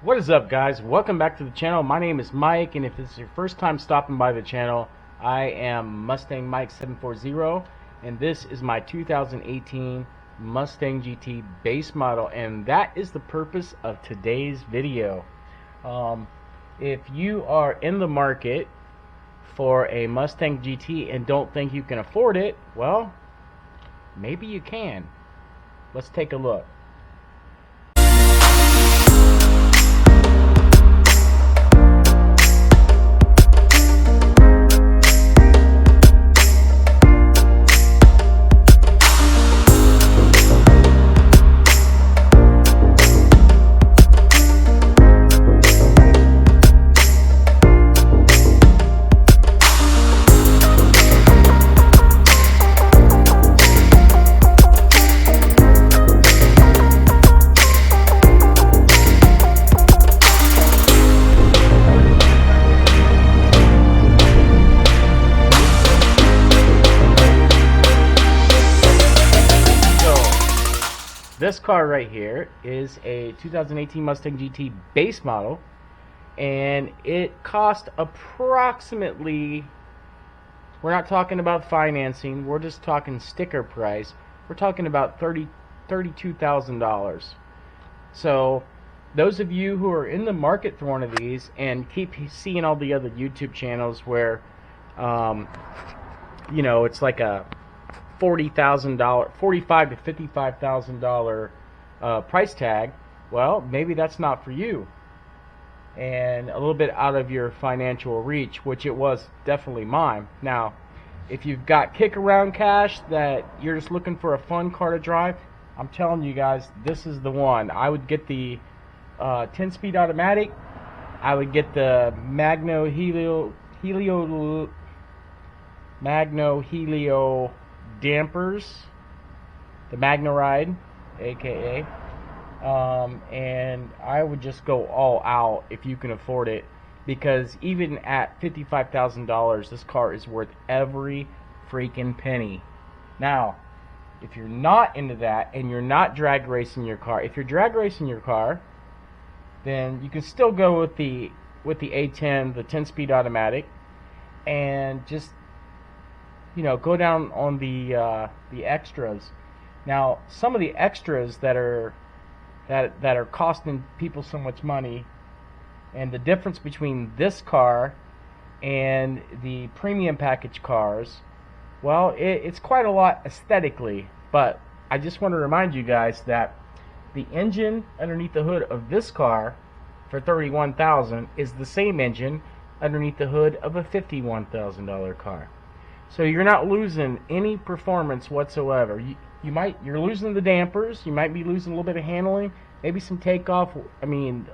What is up, guys? Welcome back to the channel. My name is Mike, and if this is your first time stopping by the channel, I am Mustang Mike 740, and this is my 2018 Mustang GT base model, and that is the purpose of today's video. If you are in the market for a Mustang GT and don't think you can afford it, well, maybe you can. Let's take a look. This car right here is a 2018 Mustang GT base model, and it cost approximately, we're not talking about financing, we're just talking sticker price, we're talking about $32,000. So those of you who are in the market for one of these and keep seeing all the other YouTube channels where you know, it's like a $40,000, $45,000 to $55,000 price tag, well, maybe that's not for you, and a little bit out of your financial reach, which it was definitely mine. Now, if you've got kick around cash that you're just looking for a fun car to drive, I'm telling you guys, this is the one. I would get the 10-speed automatic. I would get the Magno Helio dampers, the Magno Ride, aka, and I would just go all out if you can afford it, because even at $55,000, this car is worth every freaking penny. Now, if you're not into that and you're not drag racing your car, if you're drag racing your car, then you can still go with the A10, the 10-speed automatic, and just, you know, go down on the extras. Now, some of the extras that are costing people so much money, and the difference between this car and the premium package cars, well, it's quite a lot aesthetically. But I just want to remind you guys that the engine underneath the hood of this car for $31,000 is the same engine underneath the hood of a $51,000 car. So you're not losing any performance whatsoever. You're losing the dampers. You might be losing a little bit of handling, maybe some takeoff. I mean,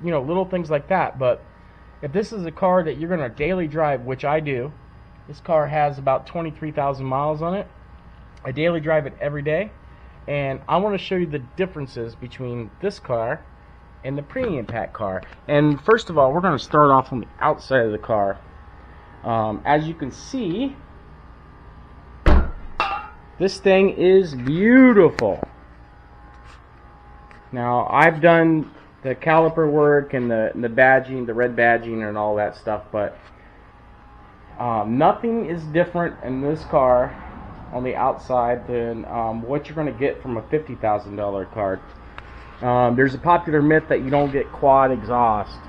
you know, little things like that. But if this is a car that you're going to daily drive, which I do, this car has about 23,000 miles on it. I daily drive it every day, and I want to show you the differences between this car and the premium pack car. And first of all, we're going to start off on the outside of the car. As you can see, this thing is beautiful. Now, I've done the caliper work and the badging, the red badging and all that stuff, but nothing is different in this car on the outside than what you're going to get from a $50,000 car. There's a popular myth that you don't get quad exhaust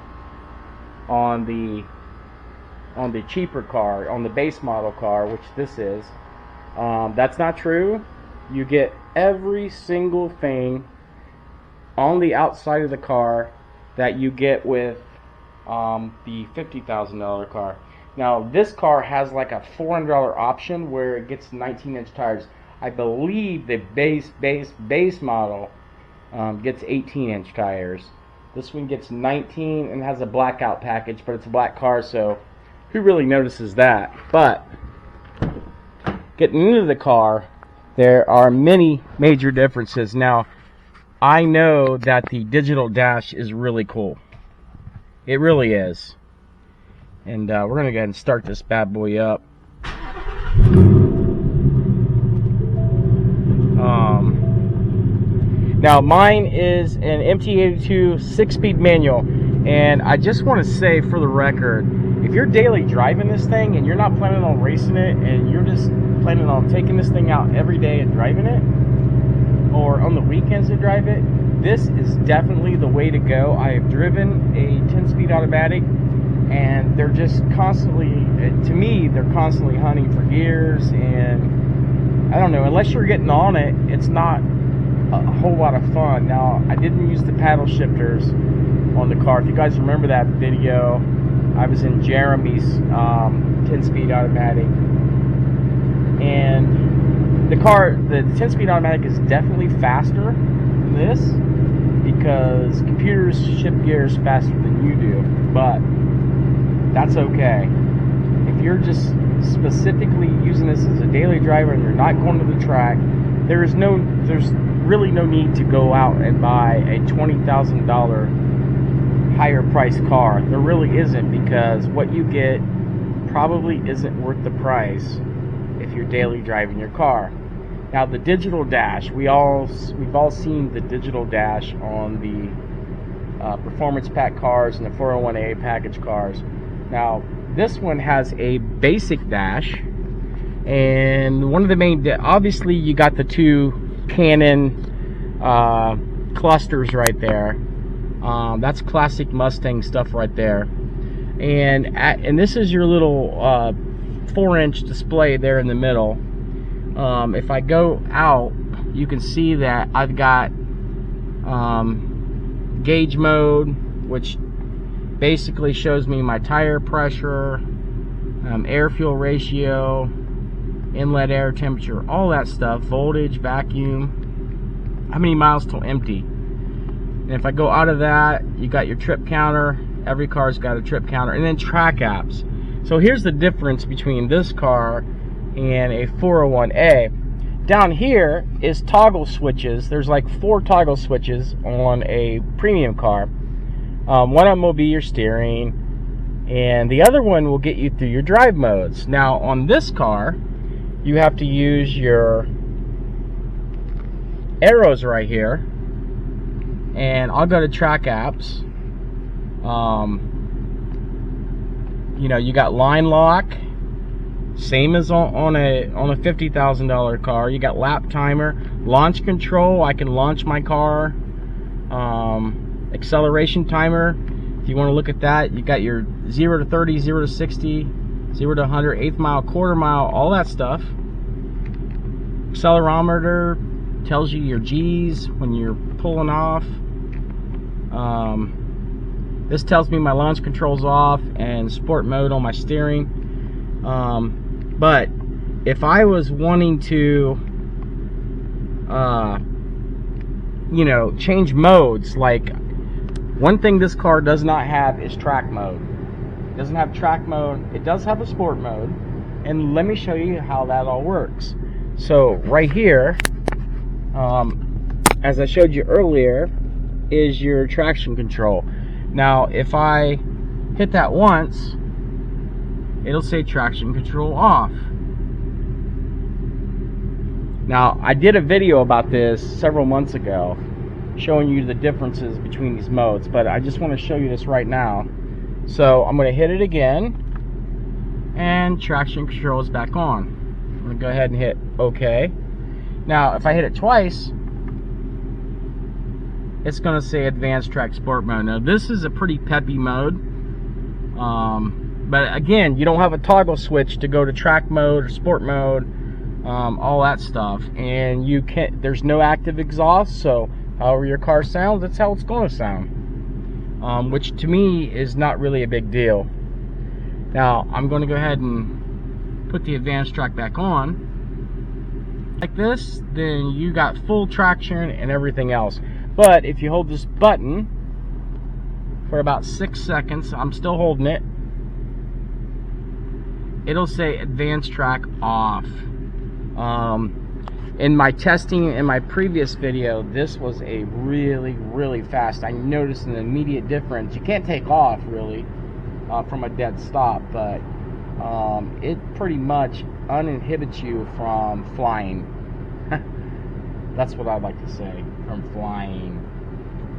on the cheaper car, on the base model car, which this is. That's not true. You get every single thing on the outside of the car that you get with the $50,000 car. Now, this car has like a $400 option where it gets 19-inch tires. I believe the base model gets 18-inch tires. This one gets 19 and has a blackout package, but it's a black car, so who really notices that? But getting into the car, there are many major differences. Now, I know that the digital dash is really cool. It really is. And we're going to go ahead and start this bad boy up. Now mine is an MT82 6-speed manual, and I just want to say for the record, if you're daily driving this thing and you're not planning on racing it and you're just planning on taking this thing out every day and driving it, or on the weekends to drive it, this is definitely the way to go. I have driven a 10-speed automatic, and they're just constantly, to me, they're constantly hunting for gears, and I don't know, unless you're getting on it, it's not a whole lot of fun. Now, I didn't use the paddle shifters on the car. If you guys remember that video, I was in Jeremy's 10-speed automatic, and the 10-speed automatic is definitely faster than this, because computers shift gears faster than you do, but that's okay. If you're just specifically using this as a daily driver and you're not going to the track, there's really no need to go out and buy a $20,000 higher price car. There really isn't, because what you get probably isn't worth the price if you're daily driving your car. Now, the digital dash, we've all seen the digital dash on the performance pack cars and the 401A package cars. Now, this one has a basic dash, and one of the main, obviously you got the two Canon clusters right there. That's classic Mustang stuff right there, and this is your little 4-inch display there in the middle. If I go out, you can see that I've got gauge mode, which basically shows me my tire pressure, air fuel ratio, inlet air temperature, all that stuff, voltage, vacuum, how many miles till empty. And if I go out of that, you got your trip counter. Every car's got a trip counter, and then track apps. So here's the difference between this car and a 401A. Down here is toggle switches. There's like 4 toggle switches on a premium car. One of them will be your steering, and the other one will get you through your drive modes. Now, on this car, you have to use your arrows right here, and I'll go to track apps. You know, you got line lock, same as on a $50,000 car. You got lap timer, launch control. I can launch my car. Acceleration timer, if you want to look at that. You got your 0 to 30, 0 to 60, 0 to 100, 1/8 mile, 1/4 mile, all that stuff. Accelerometer tells you your G's when you're pulling off. This tells me my launch control's off, and sport mode on my steering. But if I was wanting to you know, change modes, like, one thing this car does not have is track mode. It doesn't have track mode. It does have a sport mode, and let me show you how that all works. So right here, as I showed you earlier, is your traction control. Now, if I hit that once, it'll say traction control off. Now, I did a video about this several months ago, showing you the differences between these modes, but I just want to show you this right now. So I'm going to hit it again, and traction control is back on. I'm going to go ahead and hit OK. Now, if I hit it twice, it's going to say Advanced Track Sport Mode. Now, this is a pretty peppy mode, but again, you don't have a toggle switch to go to track mode or sport mode, all that stuff, and you can't. There's no active exhaust, so however your car sounds, that's how it's going to sound, which to me is not really a big deal. Now, I'm going to go ahead and put the advanced track back on like this. Then you got full traction and everything else. But if you hold this button for about 6 seconds, I'm still holding it, it'll say advanced track off. In my testing in my previous video, this was a really fast. I noticed an immediate difference. You can't take off really from a dead stop, but it pretty much uninhibits you from flying. That's what I'd like to say, from flying.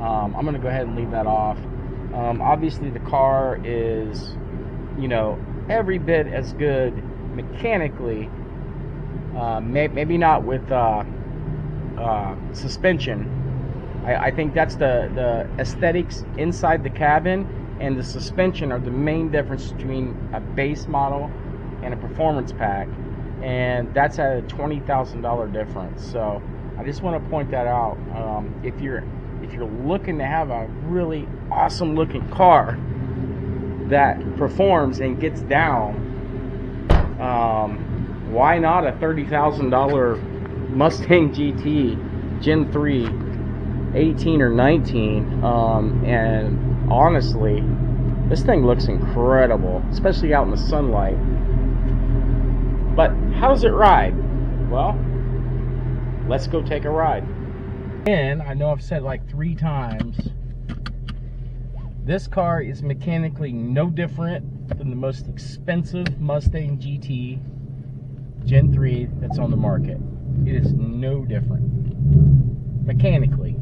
I'm going to go ahead and leave that off. Obviously, the car is, you know, every bit as good mechanically. Maybe not with suspension. I think that's the aesthetics inside the cabin, and the suspension are the main difference between a base model and a performance pack, and that's at a $20,000 difference. So I just want to point that out. If you're looking to have a really awesome looking car that performs and gets down, why not a $30,000 Mustang GT Gen 3 18 or 19? And honestly, this thing looks incredible, especially out in the sunlight. But how does it ride? Well, let's go take a ride. And I know I've said like 3 times, this car is mechanically no different than the most expensive Mustang GT Gen 3 that's on the market. It is no different mechanically.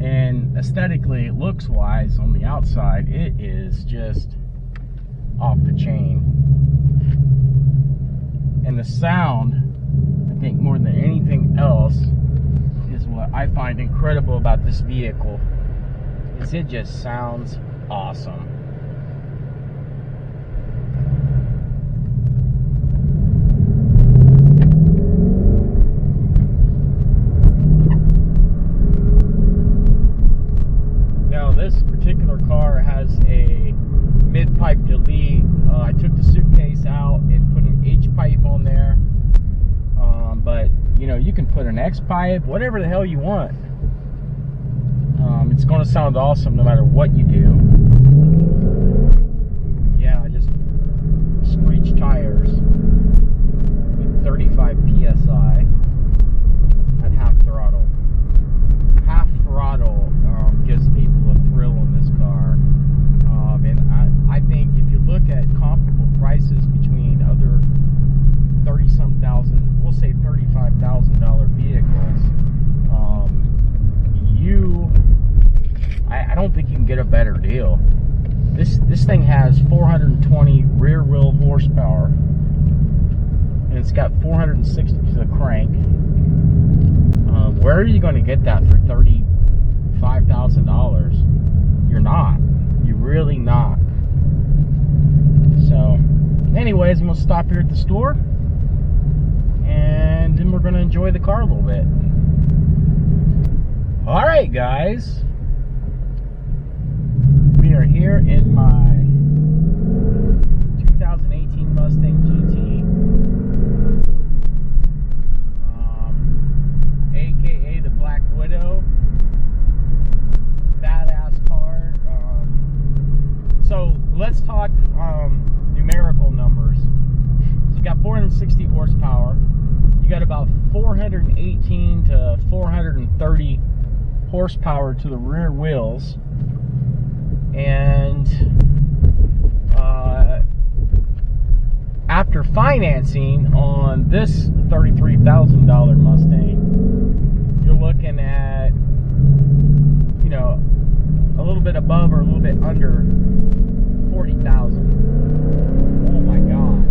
And aesthetically, looks wise, on the outside, it is just off the chain. And the sound, I think more than anything else, is what I find incredible about this vehicle, is it just sounds awesome. This particular car has a mid-pipe delete. I took the suitcase out and put an H-pipe on there. But, you know, you can put an X-pipe, whatever the hell you want. It's going to sound awesome no matter what you do. Yeah, I just screeched tires with 35 PSI at half throttle. Half throttle gives people a thrill in this car, and I think if you look at comparable prices between other 30-some thousand, we'll say $35,000 vehicles, I don't think you can get a better deal. This thing has 420 rear wheel horsepower, and it's got 460 to the crank. Where are you going to get that for $35,000? You're not. You're really not. So, anyways, I'm going to stop here at the store, and then we're going to enjoy the car a little bit. Alright, guys. We are here in my 2018 Mustang GT. AKA the Black Widow. Badass car. So let's talk numerical numbers. So you got 460 horsepower. You got about 418 to 430 horsepower to the rear wheels. And after financing on this $33,000 Mustang, you're looking at, you know, a little bit above or a little bit under $40,000. Oh my God.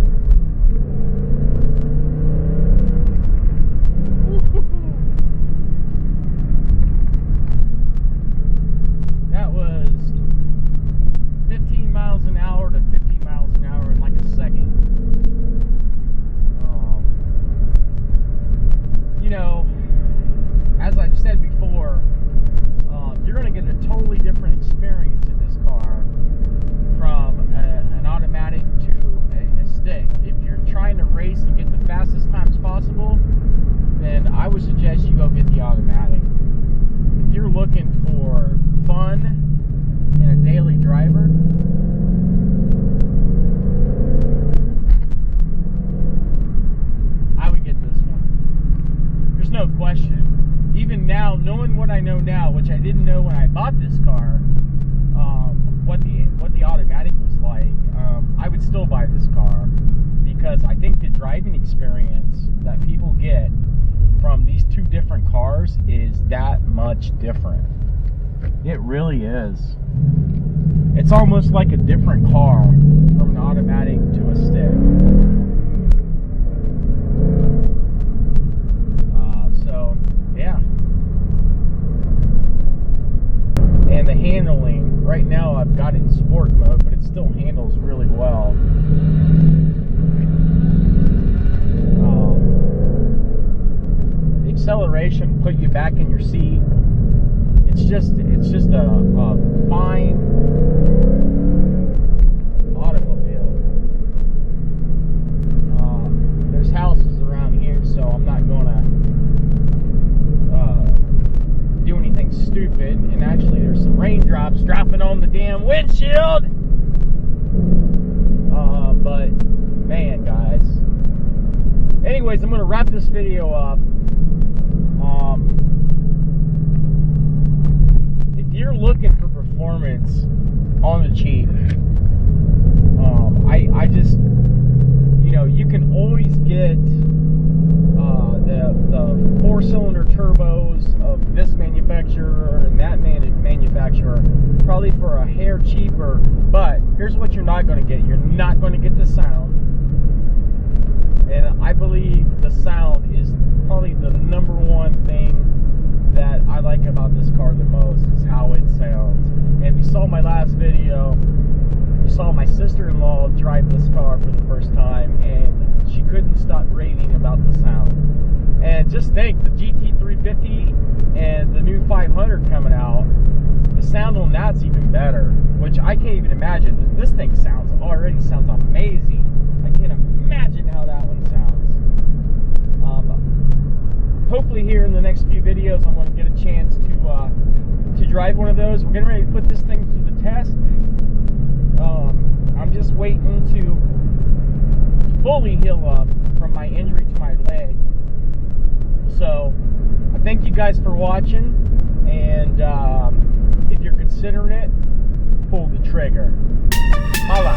That was 15 miles an hour to 50 miles an hour in like a second. You know, as I've said before, you're going to get a totally different experience in this car from an automatic to a stick. If you're trying to race and get the fastest times possible, then I would suggest you go get the automatic. If you're looking for fun and a daily driver, I would get this one. There's no question. Even now, knowing what I know now, which I didn't know when I bought this car, what the automatic was like, I would still buy this car because I think the driving experience that people get from these two different cars is that much different. It really is. It's almost like a different car from an automatic to a stick. So, yeah. And the handling, right now I've got it in sport mode, but it still handles really well. The acceleration put you back in your seat. It's just a fine automobile. There's houses around here, so I'm not gonna do anything stupid. And actually, there's some raindrops dropping on the damn windshield. But man, guys. Anyways, I'm gonna wrap this video up. If you're looking for performance on the cheap, I just, you know, you can always get the 4-cylinder turbos of this manufacturer and that manufacturer, probably for a hair cheaper. But here's what you're not going to get. You're not going to get the sound. And I believe the sound is probably the number one thing that I like about this car the most, is how it sounds. And if you saw my last video, you saw my sister-in-law drive this car for the first time, and she couldn't stop raving about the sound. And just think, the GT350 and the new 500 coming out, the sound on that's even better, which I can't even imagine. This thing already sounds amazing. I can't imagine how that one sounds. Hopefully here in the next few videos I'm going to get a chance to drive one of those. We're getting ready to put this thing to the test. I'm just waiting to fully heal up from my injury to my leg. So I thank you guys for watching, and if you're considering it, pull the trigger. Holla.